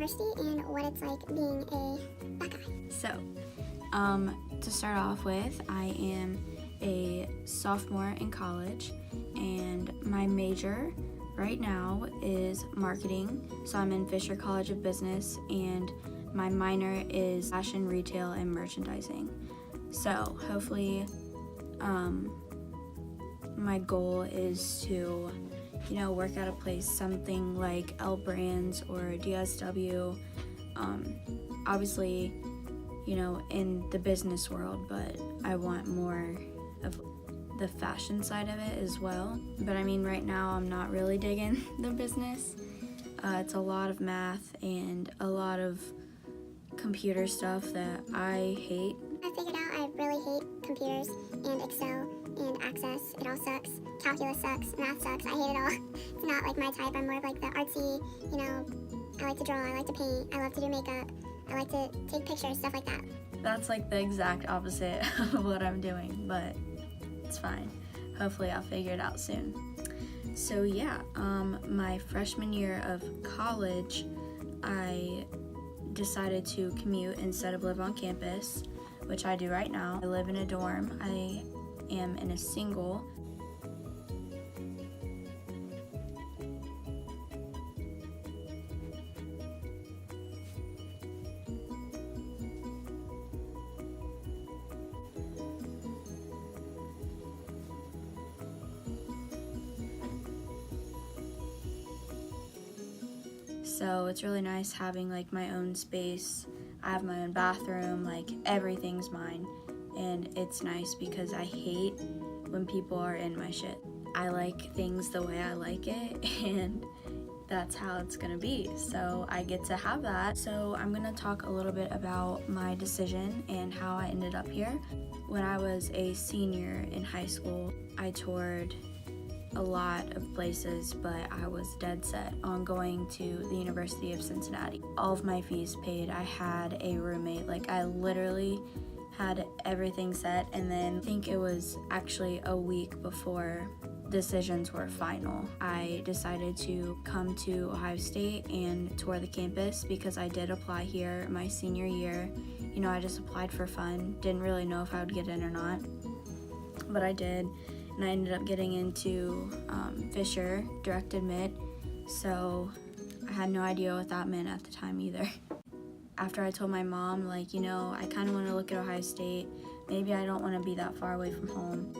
University and what it's like being a Buckeye. So, to start off with, I am a sophomore in college, and my major right now is marketing. So I'm in Fisher College of Business, and my minor is fashion, retail, and merchandising. So hopefully, my goal is to, work at a place, something like L Brands or DSW. Obviously, in the business world, but I want more of the fashion side of it as well. But I mean, right now I'm not really digging the business. It's a lot of math and a lot of computer stuff that I hate. I figured out I really hate computers and Excel and Access. It all sucks. Calculus sucks. Math sucks. I hate it all. It's not like my type. I'm more of like the artsy, I like to draw. I like to paint. I love to do makeup. I like to take pictures, stuff like that. That's like the exact opposite of what I'm doing, but it's fine. Hopefully I'll figure it out soon. So yeah, my freshman year of college, I decided to commute instead of live on campus, which I do right now. I live in a dorm. I am in a single. So it's really nice having like my own space. I have my own bathroom, like everything's mine. And it's nice because I hate when people are in my shit. I like things the way I like it, and that's how it's gonna be. So I get to have that. So I'm gonna talk a little bit about my decision and how I ended up here. When I was a senior in high school, I toured a lot of places, but I was dead set on going to the University of Cincinnati. All of my fees paid. I had a roommate. Like, I literally had everything set, and then I think it was actually a week before decisions were final, I decided to come to Ohio State and tour the campus because I did apply here my senior year. I just applied for fun. Didn't really know if I would get in or not, but I did. And I ended up getting into Fisher, direct admit, so I had no idea what that meant at the time either. After I told my mom, I kind of want to look at Ohio State, maybe I don't want to be that far away from home.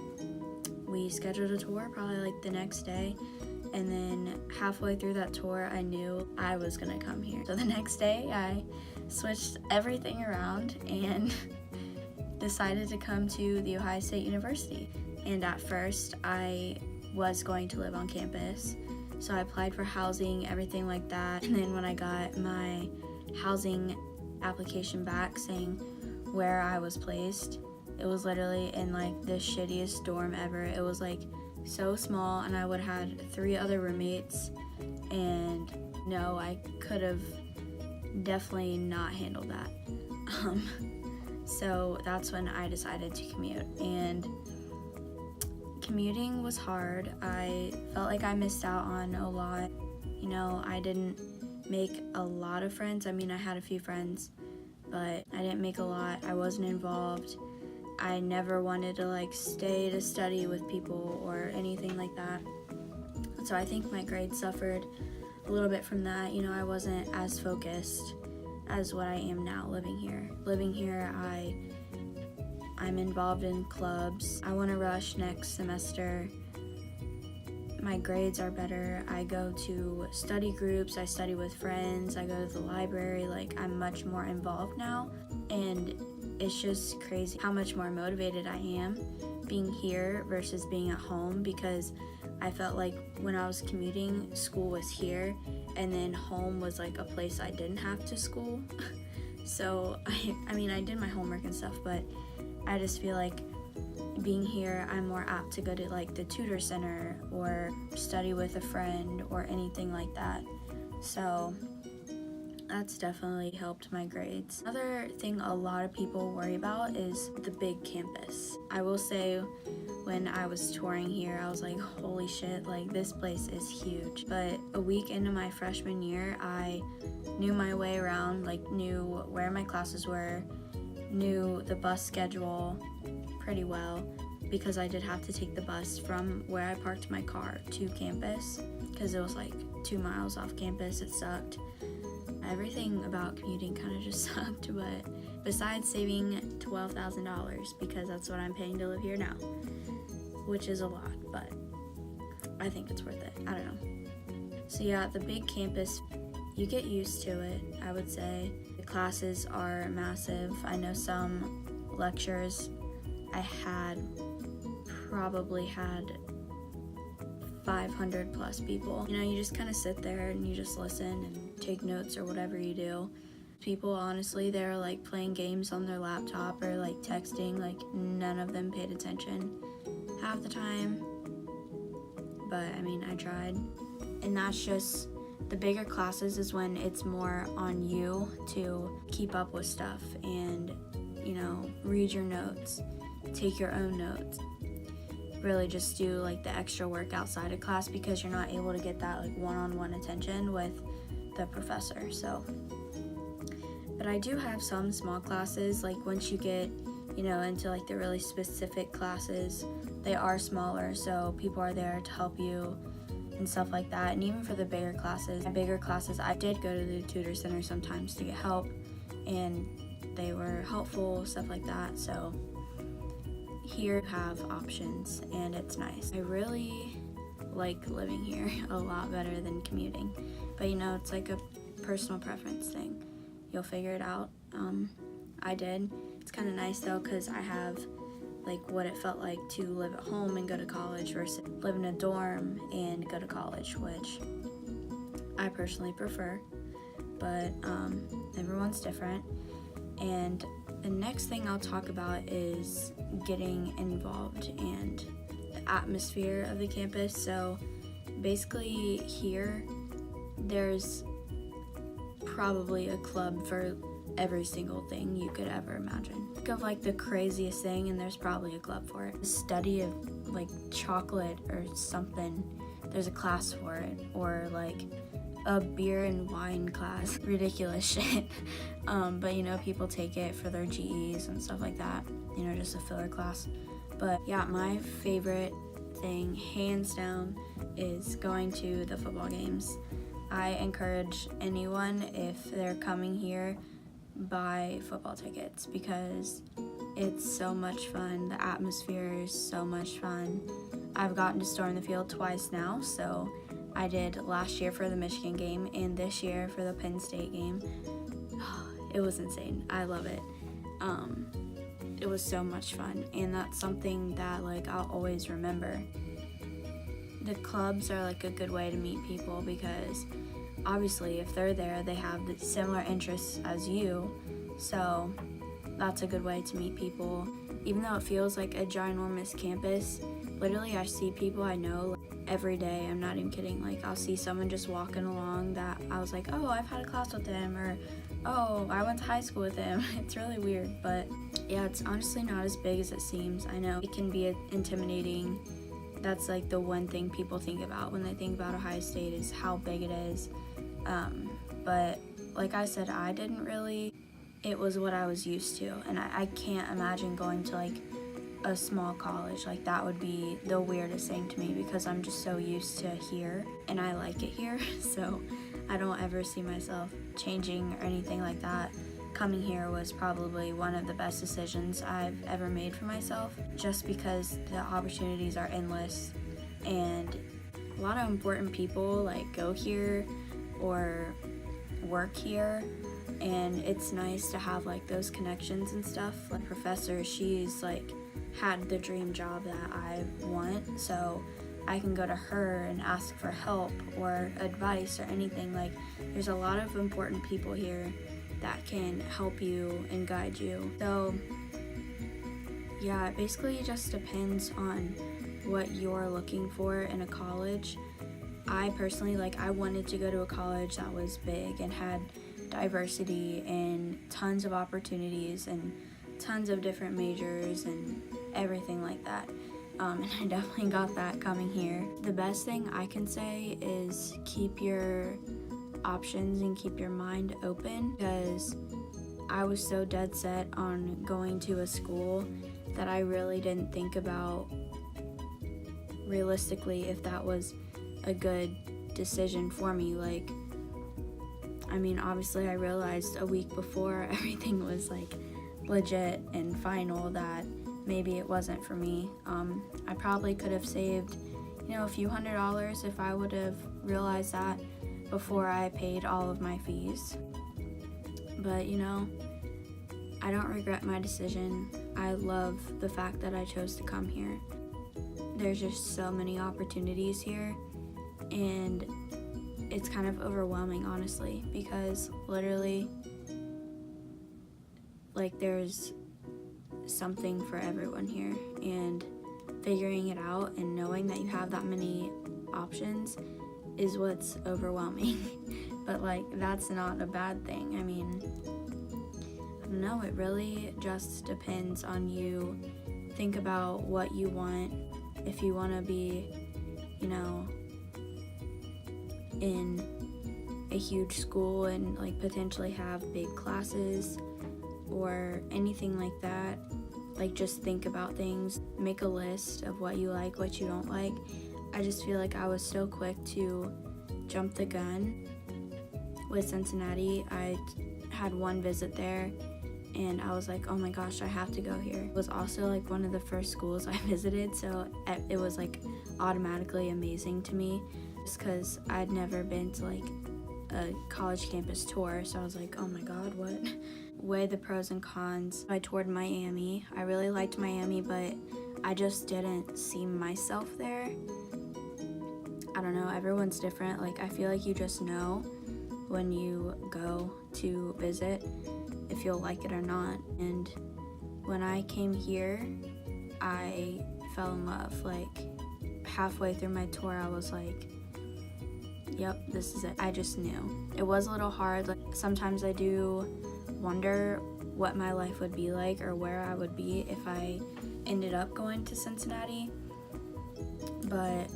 We scheduled a tour probably like the next day, and then halfway through that tour, I knew I was going to come here. So the next day, I switched everything around and decided to come to the Ohio State University. And at first, I was going to live on campus, so I applied for housing, everything like that. And then when I got my housing application back saying where I was placed, it was literally in like the shittiest dorm ever. It was like so small, and I would have had 3 other roommates, and no, I could have definitely not handled that. So that's when I decided to commute, and commuting was hard. I felt like I missed out on a lot. I didn't make a lot of friends. I mean, I had a few friends, but I didn't make a lot. I wasn't involved. I never wanted to stay to study with people or anything like that. So I think my grades suffered a little bit from that. I wasn't as focused as what I am now living here. Living here, I'm involved in clubs. I want to rush next semester. My grades are better. I go to study groups. I study with friends. I go to the library. I'm much more involved now. And it's just crazy how much more motivated I am being here versus being at home, because I felt like when I was commuting, school was here, and then home was like a place I didn't have to school. So I did my homework and stuff, but I just feel like being here, I'm more apt to go to the tutor center or study with a friend or anything like that. So That's definitely helped my grades. Another thing a lot of people worry about is the big campus. I will say, when I was touring here, I was like, holy shit, like this place is huge. But a week into my freshman year, I knew my way around, like knew where my classes were, knew the bus schedule pretty well, because I did have to take the bus from where I parked my car to campus, because it was like 2 miles off campus. It sucked. Everything about commuting kind of just sucked, but besides saving $12,000, because that's what I'm paying to live here now, which is a lot, but I think it's worth it. I don't know. So yeah, the big campus, you get used to it, I would say. The classes are massive. I know some lectures I probably had 500 plus people. You know, you just kind of sit there and you just listen and take notes or whatever you do. People, honestly, they're like playing games on their laptop or like texting, like none of them paid attention half the time. But I mean, I tried. And that's just, the bigger classes is when it's more on you to keep up with stuff and, you know, read your notes, take your own notes. Really just do like the extra work outside of class, because you're not able to get that like one-on-one attention with the professor. So, but I do have some small classes, like once you get, you know, into like the really specific classes, they are smaller, so people are there to help you and stuff like that. And even for the bigger classes, I did go to the tutor center sometimes to get help, and they were helpful, stuff like that. So here you have options, and it's nice. I really like living here a lot better than commuting, but you know, it's like a personal preference thing. You'll figure it out. I did. It's kind of nice though, because I have like what it felt like to live at home and go to college versus live in a dorm and go to college, which I personally prefer, but everyone's different. And the next thing I'll talk about is getting involved and the atmosphere of the campus. So basically here, there's probably a club for every single thing you could ever imagine. Think of like the craziest thing and there's probably a club for it. The study of like chocolate or something, there's a class for it. Or like a beer and wine class, ridiculous shit. But you know, people take it for their GEs and stuff like that, you know, just a filler class. But yeah, my favorite thing, hands down, is going to the football games. I encourage anyone, if they're coming here, buy football tickets, because it's so much fun. The atmosphere is so much fun. I've gotten to storm the field twice now, so I did last year for the Michigan game and this year for the Penn State game. It was insane. I love it. It was so much fun, and that's something that like I'll always remember. The clubs are like a good way to meet people, because obviously if they're there, they have the similar interests as you, so that's a good way to meet people. Even though it feels like a ginormous campus, literally I see people I know every day. I'm not even kidding. Like I'll see someone just walking along that I was like, oh, I've had a class with them, or oh, I went to high school with him. It's really weird, but yeah, it's honestly not as big as it seems. I know it can be intimidating. That's like the one thing people think about when they think about Ohio State, is how big it is. But like I said, I didn't really. It was what I was used to, and I can't imagine going to like a small college. Like that would be the weirdest thing to me, because I'm just so used to here and I like it here. So I don't ever see myself changing or anything like that. Coming here was probably one of the best decisions I've ever made for myself, just because the opportunities are endless, and a lot of important people like go here or work here, and it's nice to have like those connections and stuff. Like professor, she's like had the dream job that I want, so I can go to her and ask for help or advice or anything. Like there's a lot of important people here that can help you and guide you. So yeah, it basically just depends on what you're looking for in a college. I personally, like, I wanted to go to a college that was big and had diversity and tons of opportunities and tons of different majors and everything like that. And I definitely got that coming here. The best thing I can say is keep your options and keep your mind open, because I was so dead set on going to a school that I really didn't think about realistically if that was a good decision for me. Like, I mean, obviously I realized a week before everything was like legit and final that maybe it wasn't for me. I probably could have saved, a few $100s if I would have realized that before I paid all of my fees. But I don't regret my decision. I love the fact that I chose to come here. There's just so many opportunities here, and it's kind of overwhelming, honestly, because literally, like, there's something for everyone here, and figuring it out and knowing that you have that many options is what's overwhelming. But like, that's not a bad thing. I mean, I don't know, it really just depends on you. Think about what you want. If you want to be, in a huge school and like potentially have big classes or anything like that, like, just think about things, make a list of what you like, what you don't like. I just feel like I was so quick to jump the gun with Cincinnati. I had one visit there and I was like, oh my gosh, I have to go here. It was also like one of the first schools I visited, so it was like automatically amazing to me, just because I'd never been to like a college campus tour, so I was like, oh my god, what? Weigh the pros and cons. I toured Miami. I really liked Miami, but I just didn't see myself there. I don't know, everyone's different. Like, I feel like you just know when you go to visit if you'll like it or not. And when I came here, I fell in love. Like, halfway through my tour, I was like, yep, this is it. I just knew. It was a little hard. Like, sometimes I do wonder what my life would be like or where I would be if I ended up going to Cincinnati. But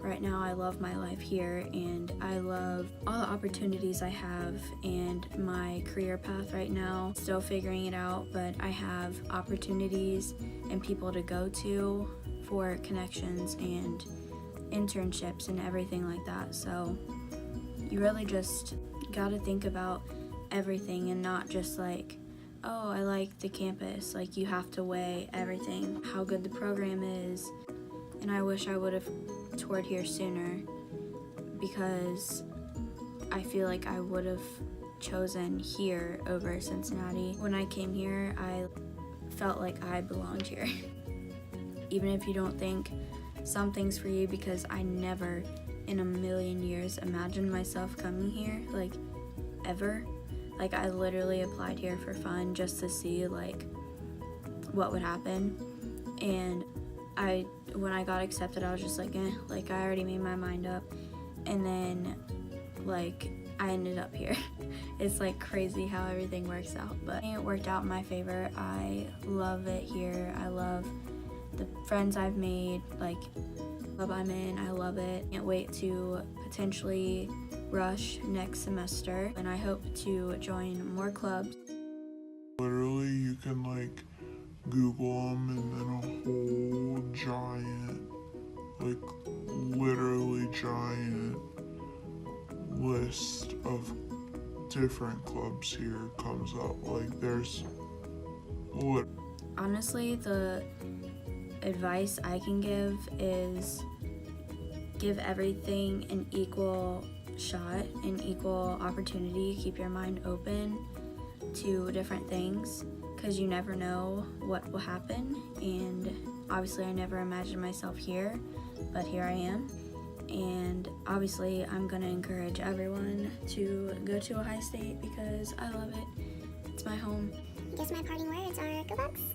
right now I love my life here, and I love all the opportunities I have and my career path right now. Still figuring it out, but I have opportunities and people to go to for connections and internships and everything like that. So you really just gotta think about everything and not just like, oh, I like the campus. Like, you have to weigh everything, how good the program is. And I wish I would have toured here sooner, because I feel like I would have chosen here over Cincinnati. When I came here, I felt like I belonged here. Even if you don't think something's for you, because I never in a million years imagined myself coming here, like, ever. Like, I literally applied here for fun, just to see like what would happen. And when I got accepted, I was just like, like, I already made my mind up. And then like, I ended up here. It's like crazy how everything works out, but it worked out in my favor. I love it here. I love the friends I've made, like, club I'm in, I love it. Can't wait to potentially rush next semester, and I hope to join more clubs. Literally, you can like Google them, and then a whole giant, like, literally giant list of different clubs here comes up. Like, there's honestly, the advice I can give is give everything an equal shot, an equal opportunity. Keep your mind open to different things, because you never know what will happen. And obviously I never imagined myself here, but here I am. And obviously I'm gonna encourage everyone to go to Ohio State, because I love it. It's my home. I guess my parting words are, go Bucks!